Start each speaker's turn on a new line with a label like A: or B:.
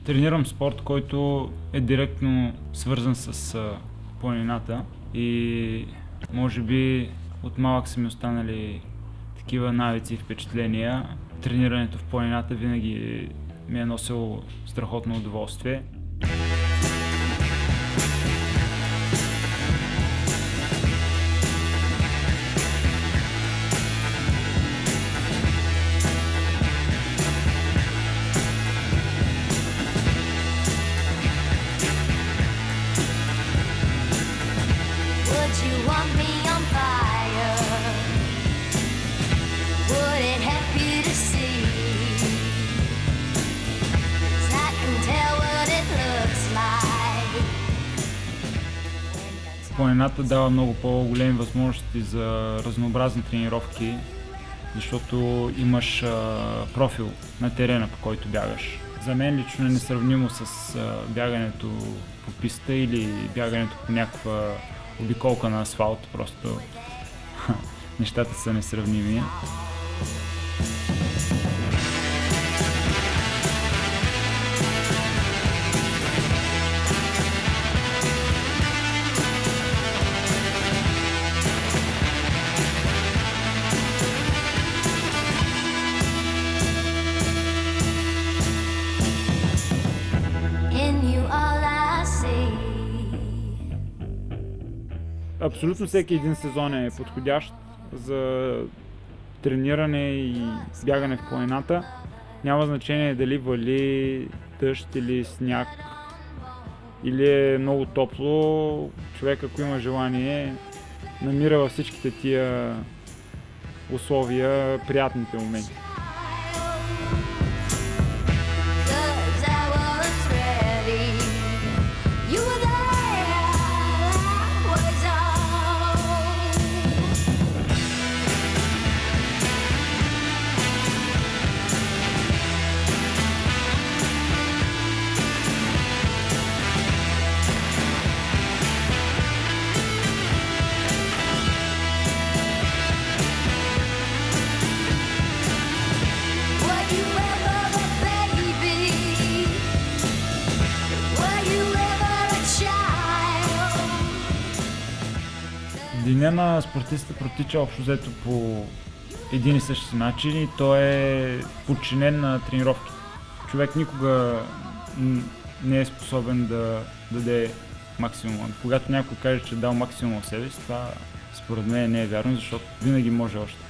A: Тренирам спорт, който е директно свързан с планината и може би от малък са ми останали такива навици и впечатления. Тренирането в планината винаги ми е носило страхотно удоволствие.
B: Would you want me on fire? Would it help you to see? 'Cause I can tell what it looks like.
A: Планината дава много по-големи възможности за разнообразни тренировки, защото имаш профил на терена, по който бягаш. За мен лично е несравнимо с бягането по писта или бягането по някаква обиколка на асфалт, просто нещата са несравними.
B: In you all I see.
A: Абсолютно всеки един сезон е подходящ за трениране и бягане в планината. Няма значение дали вали дъжд или сняг, или е много топло. Човек, ако има желание, намира във всичките тия условия приятните моменти.
B: 'Cause I was ready. You were there, that was all. Were you ever a baby? Were you ever a child?
A: Деня на спортиста протича общо взето по един и същи начин и той е подчинен на тренировките. Човек никога не е способен да даде максимум. Когато някой каже, че е дал максимум от себе си, това според мен не е вярно, защото винаги може още.